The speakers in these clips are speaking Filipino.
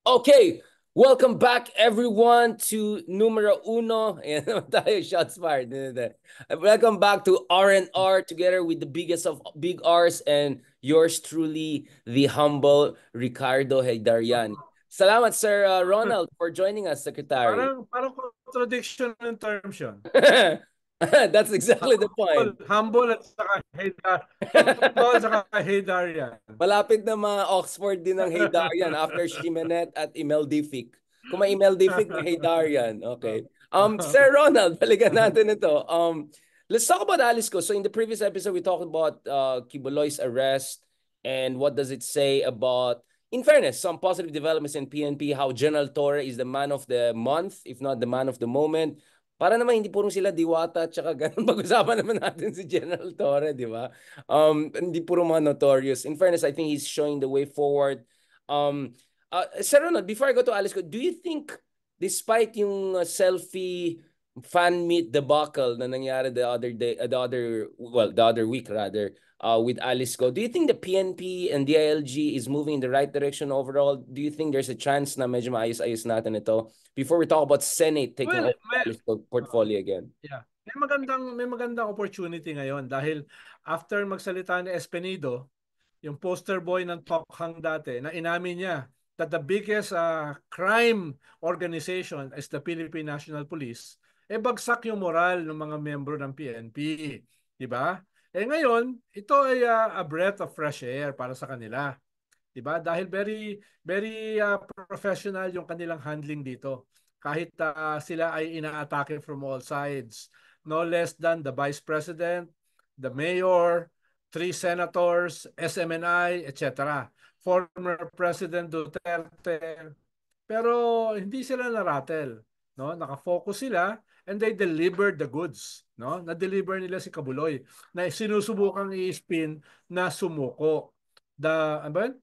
Okay, welcome back everyone to Numero Uno. Ayan naman tayo, shots fired. Welcome back to R&R together with the biggest of big R's and yours truly, the humble Ricardo Heydarian. Salamat, Sir Ronald, for joining us, Secretary. Parang contradiction ng terms yun. That's exactly the point. Humble at saka humble at saka Haydarian. Malapit na mga Oxford din ng Heydarian after Shimenet at Imeldific. Kung may Imeldific, may Heydarian. Okay. Sir Ronald, balikan natin ito. Let's talk about Alice Go. So in the previous episode, we talked about Kibuloy's arrest and what does it say about, in fairness, some positive developments in PNP, how General Torre is the man of the month, if not the man of the moment. Para naman hindi purong sila diwata at saka ganun. Pag-usapan naman natin si General Torre, di ba? Hindi puro mga notorious. In fairness, I think he's showing the way forward. Sir Ronald, before I go to Alice, do you think despite yung selfie fan meet debacle na nangyari the other day, the other week rather, with Alice Go, do you think the PNP and DILG is moving in the right direction overall? Do you think there's a chance na medyo maayos-ayos natin ito before we talk about Senate taking Well, over Alice Go portfolio again? yeah. May magandang opportunity ngayon dahil after magsalita ni Espenido, yung poster boy ng Tokhang dati, na inamin niya that the biggest crime organization is the Philippine National Police, bagsak yung moral ng mga membro ng PNP. Di ba? Ngayon, ito ay a breath of fresh air para sa kanila. 'Di ba? Dahil very professional yung kanilang handling dito. Kahit sila ay inaatake from all sides. No less than the Vice President, the Mayor, 3 senators, SMNI, etc. Former President Duterte. Pero hindi sila narattle, no? Naka-focus sila and they delivered the goods, no? Na-deliver nila si Kabuloy na sinusubukang i-spin na sumuko. Ano ba yun?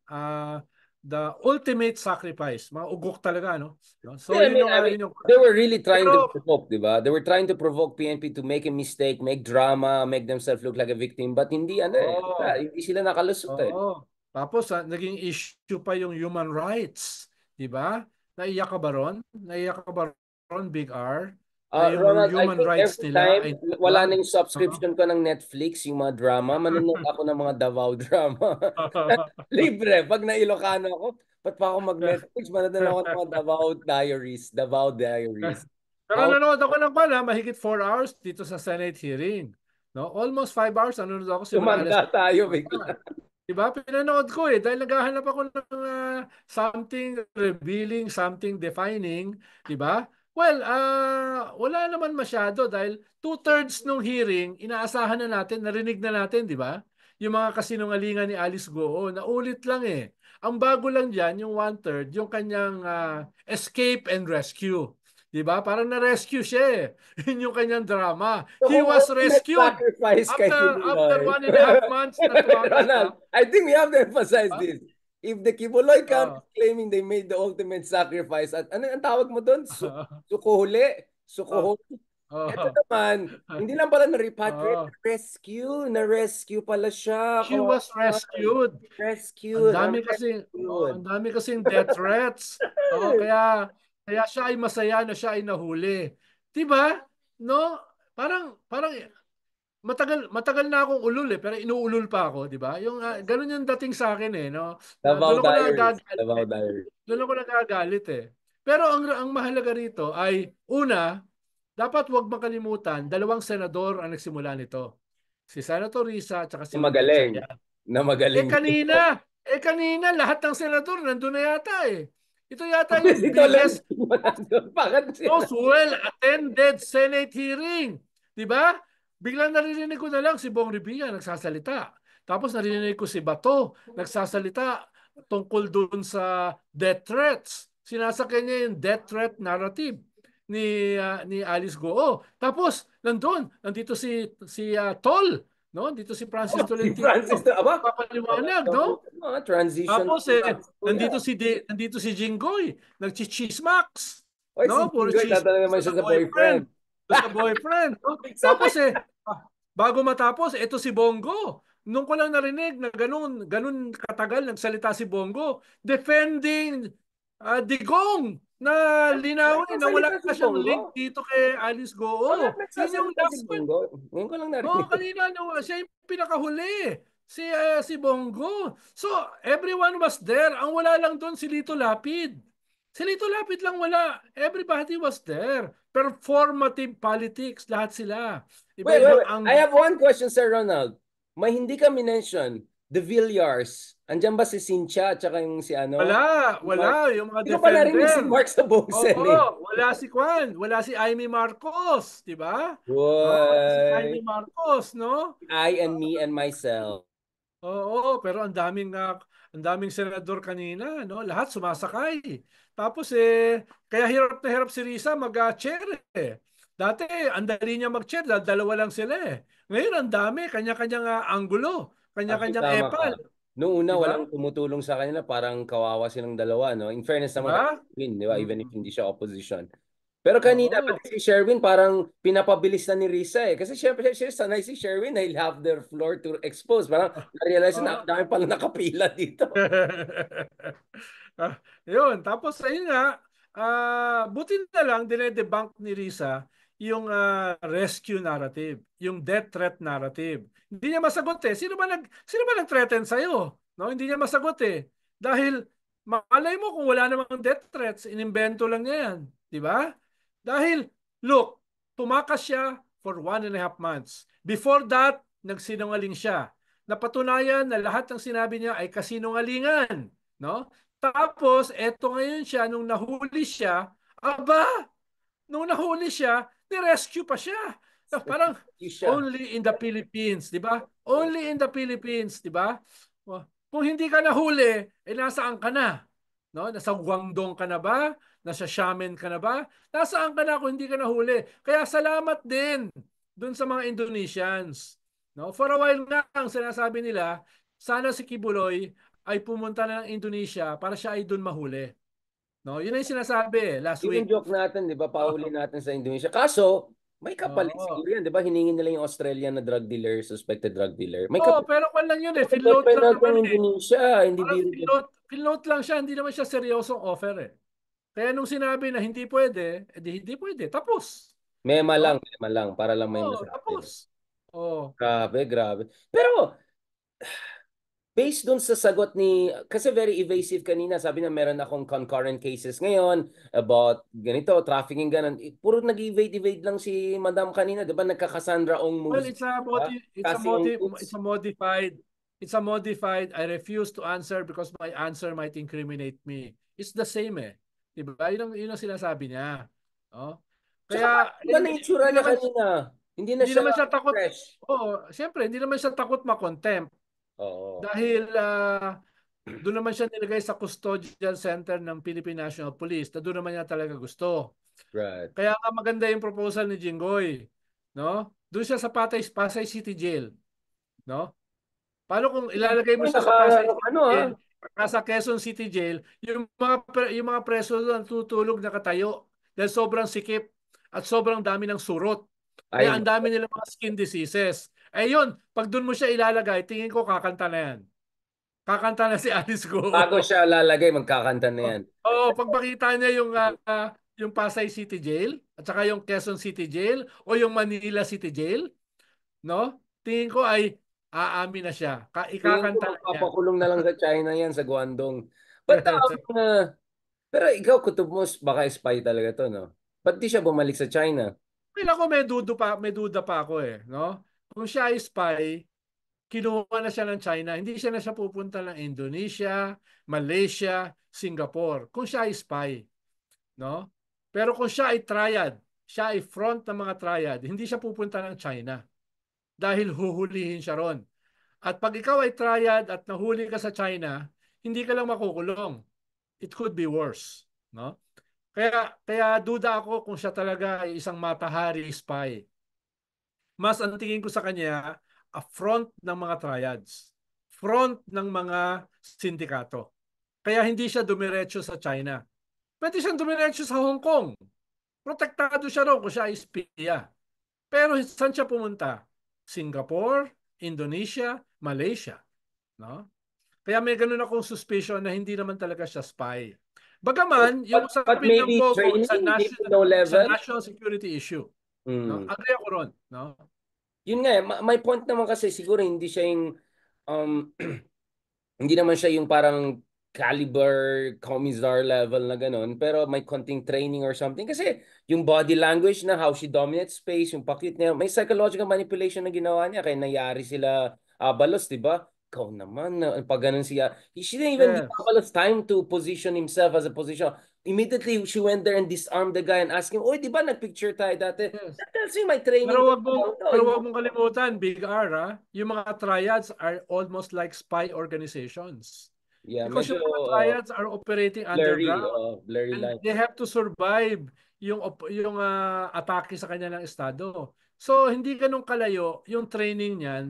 The ultimate sacrifice. Mga ugok talaga, no? So, Yeah, yun yung, I mean, yun yung... they were really trying to Pero, provoke, di ba? They were trying to provoke PNP to make a mistake, make drama, make themselves look like a victim. But hindi, oo, hindi sila nakalusot eh. oo. Tapos, naging issue pa yung human rights. Di ba? Naiyak ka ba ron? Naiyak ka ba ron, Big R? Na yung Ronald, I human think rights every nila time ay wala na nalaglag. yung subscription ko ng Netflix, yung mga drama, manonood ako ng mga Davao drama. Libre. Pag na-Ilocano ako, ba't pa ako mag-Netflix? Manonood ako ng mga Davao Diaries. Davao Diaries. Pero How nanood ako ng mahigit 4 hours dito sa Senate hearing. No? Almost 5 hours nanonood ako simula alas. tumanda tayo bigla. Diba? Pinanood ko dahil naghahanap ako ng something revealing, something defining, diba? Well, wala naman masyado dahil 2/3 ng hearing, inaasahan na natin, narinig na natin, diba? Yung mga kasinungalingan ni Alice Goo, naulit lang eh. Ang bago lang dyan, yung 1/3, yung kanyang escape and rescue. Diba? Parang na-rescue siya eh. Yun yung kanyang drama. So He kung was ultimate rescued sacrifice kay after Kibuloy. 1.5 months na tumakas Ronald, pa. I think we have to emphasize this. If the Kibuloy camp Oh. is claiming they made the ultimate sacrifice, at ano ang tawag mo doon? Sukuhuli? Oh. Sukuhuli? Ito Oh. naman, hindi lang pala na-repatriate, Oh. na-rescue pala siya. She was rescued. Ang Rescued, dami kasi rescued. ang dami kasing death threats. Kaya siya ay masaya na siya ay nahuli. 'Di ba? No? Parang matagal na akong ulul pero inuulol pa ako, 'di ba? Yung ganun yung dating sa akin no. Davao Doon ako Diaries. nagagalit. Davao Diaries. Doon ako nagagalit eh. Pero ang mahalaga rito ay una, dapat huwag makalimutan, dalawang senador ang nagsimula nito. Si Senator Risa at saka si Na Win magaling. Gatchalian. Na magaling dito. Kanina, lahat ng senador nandun na yata eh. Ito yata yung Si biggest, Tolentino nandun. Bakit sila? most well-attended Senate hearing. Di ba? Biglang naririnig ko na lang si Bong Revilla nagsasalita. Tapos naririnig ko si Bato nagsasalita tungkol dun sa death threats. Sinasakyan niya yung death threat narrative ni Alice Goo. Tapos nandito si Tol, no? Dito si Francis Si Tolentino. Francis, aba? Papaliwanag, no? Mga transition. Tapos nandito si Jinggoy, nagchichismax. Oy, si No, puro Jingoy, chismis tatanong naman sa siya sa boyfriend. boyfriend. Sa boyfriend. No? Sabay. Tapos bago matapos, ito si Bongo. Nung ko lang narinig na ganun katagal nagsalita si Bongo defending Digong na linawin na wala Nagsasalita si siyang Bongo? link dito kay Alice Wala Goo. Yun yung nagsasalita si last one. Bongo. Ngayon ko lang Oo, narinig. kanina no, siya yung pinakahuli. Si Bongo. So, everyone was there. Ang wala lang doon si Lito Lapid. Si Lito Lapid lang wala. Everybody was there. Performative politics, lahat sila. Wait, wait, Iba-ibang wait. I have angle. one question, Sir Ronald. May hindi ka mention the Villars. Andiyan ba si Cynthia at saka yung si Wala, ano? Si wala. Mark? Yung mga Hindi ko pa narinig si defender. Mark sa buong Oo, Senate. wala si Kwan. Wala si Amy Marcos. Di ba? No, wala si Boy. Amy Marcos, no? I and me and myself. Oo, pero ang daming senador kanina, no? Lahat sumasakay. Tapos kaya hirap na hirap si Risa mag-chair eh. Dati ang dali niya mag-chair, dalawa lang sila eh. Ngayon ang dami, kanya-kanyang anggulo, Actually, kanya-kanyang tama ka. epal, Noong una, 'di ba? walang tumutulong sa kanila. Parang kawawa silang dalawa, no? In fairness 'Di naman kay ba? Sherwin, di ba? Even if Mm. hindi siya opposition. Pero kanina, Oo. pati si Sherwin, parang pinapabilis na ni Risa eh. Kasi syempre, siya sanay si Sherwin na he'll have their floor to expose. Parang na-realize na, Oo. dami pala nakapila dito. Yun, tapos ayun nga, buti na lang dinedebunk ni Risa yung rescue narrative, yung death threat narrative. Hindi niya masagot eh. Sino ba nag-threaten sa iyo? No, hindi niya masagot eh. Dahil malay mo kung wala namang death threats, inimbento lang niya yan, di ba? Dahil look, tumakas siya for 1.5 months. Before that, nagsinungaling siya. Napatunayan na lahat ng sinabi niya ay kasinungalingan, no? Tapos, eto ngayon siya, nung nahuli siya, aba, nung nahuli siya, ni-rescue pa siya. Parang Yung siya. only in the Philippines, di ba? Only in the Philippines, di ba? Kung hindi ka nahuli, nasaan ka na? No? Nasa Guangdong ka na ba? Nasa Xiamen ka na ba? Nasaan ka na kung hindi ka nahuli? Kaya salamat din dun sa mga Indonesians. No? For a while nga, ang sinasabi nila, sana si Kibuloy ay pumunta na ng Indonesia para siya ay dun mahuli. No? Yun ang sinasabi last Yun yung week. joke natin, di ba? Pauli natin sa Indonesia. Kaso, may kapalit Oo. siguro yan, di ba? Hiningin nila yung Australian na drug dealer, suspected drug dealer. May Oh, kapalit. pero kwan lang yun eh. Death Finload lang penalty naman ng eh. Indonesia. Hindi Parang biro. finload lang siya. Hindi naman siya seryosong offer eh. Kaya nung sinabi na hindi pwede, edi hindi pwede. Tapos. No? Mema lang, para lang may Oh, masabi. tapos. Oh. Grabe, grabe. Pero, based dun sa sagot ni, kasi very evasive kanina, sabi na meron akong concurrent cases ngayon about ganito, trafficking, ganun. Puro nag-evade-evade lang si Madam kanina, di ba? Nagka-Cassandra Ong Well, moves, di ba? Kasi Ong moves. it's a modified. I refuse to answer because my answer might incriminate me. It's the same eh. Diba? Yun ang sinasabi niya. Oh. Tsaka Kaya parang iba na itsura hindi niya naman kanina. Hindi na hindi siya naman siya takot. fresh. Oh, siyempre hindi naman siya takot ma-contempt Oo. dahil doon naman siya nilagay sa custodial center ng Philippine National Police na doon naman niya talaga gusto. Right. Kaya nga maganda yung proposal ni Jinggoy, no? Doon siya sa Pasay City Jail, no? Paano kung ilalagay mo Uy, siya sa Pasay ano City ah. Jail, sa Quezon City Jail, yung mga preso doon tutulog nakatayo dahil sobrang sikip at sobrang dami ng surot. Ay, Kaya ang dami nilang mga skin diseases. Eh yun, pag doon mo siya ilalagay, tingin ko kakanta na yan. Kakanta na si Alice Go. bago siya lalagay, magkakanta na yan. Oh, pag makita niya yung Pasay City Jail at saka yung Quezon City Jail o yung Manila City Jail, no? Tingin ko ay aamin na siya. Tingin ko Ikakanta na niya. magpapakulong na lang sa China yan, sa Guangdong. But, pero ikaw, kutob mo, baka spy talaga to, no? Ba't di siya bumalik sa China? Kailan ko may duda pa ako eh, no? Kung siya ay spy, kinuha na siya ng China, hindi siya na siya pupunta ng Indonesia, Malaysia, Singapore. Kung siya ay spy, no? Pero kung siya ay triad, siya ay front ng mga triad, hindi siya pupunta ng China dahil huhulihin siya ron. At pag ikaw ay triad at nahuli ka sa China, hindi ka lang makukulong. It could be worse, no? Kaya duda ako kung siya talaga ay isang matahari spy. Mas ang tingin ko sa kanya, a front ng mga triads. Front ng mga sindikato. Kaya hindi siya dumiretso sa China. Pwede siyang dumiretso sa Hong Kong. Protektado siya ron kung siya ay espiya. Pero saan siya pumunta? Singapore, Indonesia, Malaysia. No? Kaya may ganun akong suspicion na hindi naman talaga siya spy. Bagaman, yung But usapin ng maybe Pogo training, maybe national, no is a level. national security issue. No? Mm. Agree ako ron. No? Yun nga, my point naman kasi siguro hindi siya yung um, hindi naman siya yung parang caliber commissar level na ganun, pero may konting training or something. Kasi yung body language na how she dominates space, yung pakit niya, may psychological manipulation na ginawa niya. Kaya nayari sila Abalos, di ba? Ikaw naman, pag ganun siya, she didn't even give Yes. Abalos time to position himself as a position. Immediately, she went there and disarmed the guy and asked him, Oy, di ba nagpicture tayo dati? Yes. That tells me my training. Pero wag mong kalimutan, Big R, yung mga triads are almost like spy organizations. Yeah, Because medyo yung mga triads are operating blurry, underground blurry and line. they have to survive yung atake sa kanilang estado. So hindi ganun kalayo yung training niyan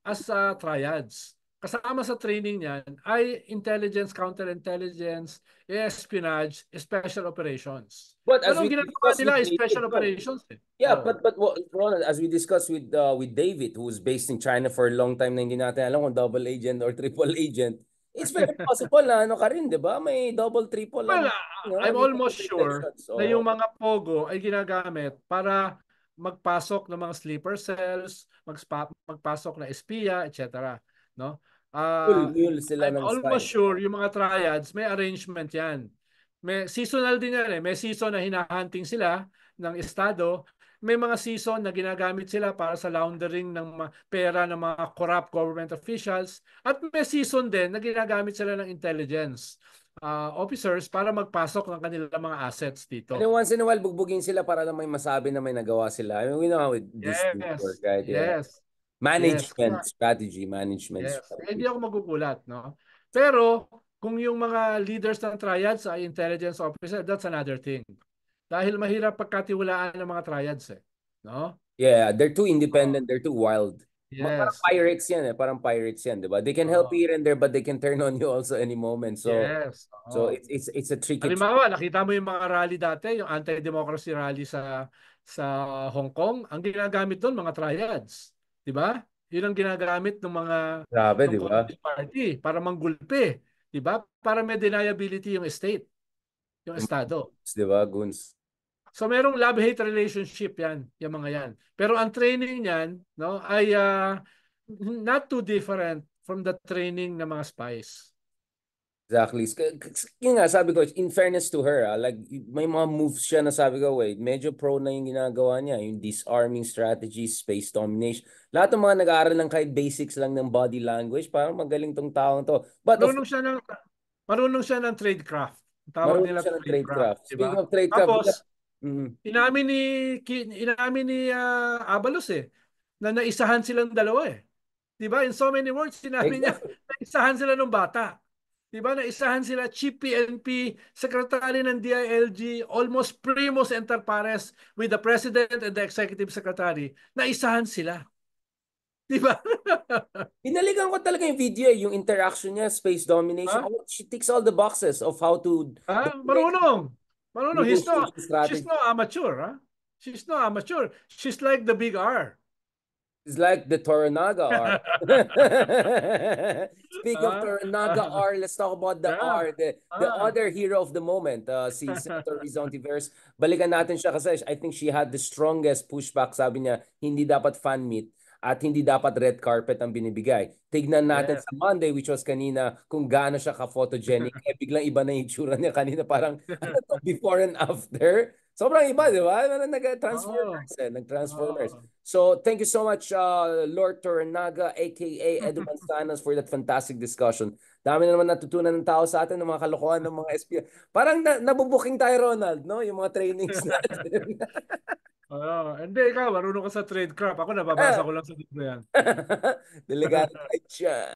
as triads. Kasama sa training niyan ay intelligence, counterintelligence, espionage, special operations. But as Pero ang we ginagawa discussed nila with ay special David, no? operations. Yeah, Oh. but Ronald, as we discussed with David, who's based in China for a long time na hindi natin alam kung double agent or triple agent, it's very possible na ano ka rin, di ba? May double, triple, Well, I'm may almost double sure intentions. na yung So, mga pogo ay ginagamit para magpasok ng mga sleeper cells, magpasok na espiya, etc. No? mule sila I'm ng almost spy. sure yung mga triads, may arrangement yan. May seasonal din yan eh. May season na hinahunting sila ng estado. May mga season na ginagamit sila para sa laundering ng pera ng mga corrupt government officials. At may season din na ginagamit sila ng intelligence officers para magpasok ng kanilang mga assets And then dito. once in a while, bugbugin sila para lang may masabi na may nagawa sila. I mean, we know how these things work, Yes, right? Yeah. yes, yes. Management strategy, management Yes, hindi strategy. ako magugulat, no? Pero kung yung mga leaders ng triads ay intelligence officer, that's another thing. Dahil mahirap pagkatiwalaan ng mga triads eh, no? Yeah, they're too Oh, independent, they're too wild. Parang yes. pirates yan eh, parang pirates yan, 'di ba? They can help Oh, you here and there but they can turn on you also any moment. yes. So Oh. it's a tricky Halimbawa, nakita mo yung mga rally dati, yung anti-democracy rally sa Hong Kong, ang ginagamit doon mga triads, 'di ba? 'Yun ang ginagamit grabe, ng 'di ba? Communist Party para manggulpi, 'di ba? Para may deniability yung state, yung Yung mga estado. goons, 'di ba? Goons. So merong love-hate relationship yan, yung mga yan. Pero ang training niyan, no, ay not too different from the training ng mga spies. Exactly. Yun nga, sabi ko, in fairness to her, like, may mga moves siya na sabi ko, wait, medyo pro na yung ginagawa niya. Yung disarming strategy, space domination. Lahat ng mga nag-aaral ng kahit basics lang ng body language, parang magaling tong taong to. But of Marunong siya ng marunong siya ng tradecraft. Ang tawag marunong nila siya ng tradecraft, tradecraft. di ba? Speaking of tradecraft, Tapos mm, inamin ni Abalos na naisahan silang dalawa eh. 'Di ba? In so many words, sinabi niya exactly. naisahan sila ng bata. 'Di ba? Naisahan sila Chief PNP, Secretary ng DILG, almost primus inter pares with the President and the Executive Secretary. Naisahan sila. 'Di ba? Pinaligan ko talaga yung video, yung interaction niya, space domination. Ha? Oh, she ticks all the boxes of how to dominate Marunong. Marunong. negotiation She's strategy. no amateur, ha? She's no amateur. She's like the big R. It's like the Toranaga R. Speaking of Ah, Toranaga ah, R, let's talk about the yeah. R, the Ah. other hero of the moment, si Senator Rizon Tiveros. Balikan natin siya kasi I think she had the strongest pushback. Sabi niya, hindi dapat fan meet at hindi dapat red carpet ang binibigay. Tignan natin Yes. sa Monday, which was kanina, kung gaano siya ka-photogenic. Eh, biglang iba na yung itsura niya kanina, parang ano to, before and after. Sobrang iba, di ba? Oo. Nag-transformers eh, nag-transformers. Oo. So thank you so much, Lord Tornaga, aka Edu Manzanos, for that fantastic discussion. Dami na naman natutunan ng tao sa atin ng mga kalokohan ng mga SPO. Parang nabubuking tayo, Ronald, no? Yung mga trainings natin. Hindi, ikaw, marunong ka sa tradecraft. Ako, nababasa ko lang sa libro yan. Delegado tayo siya.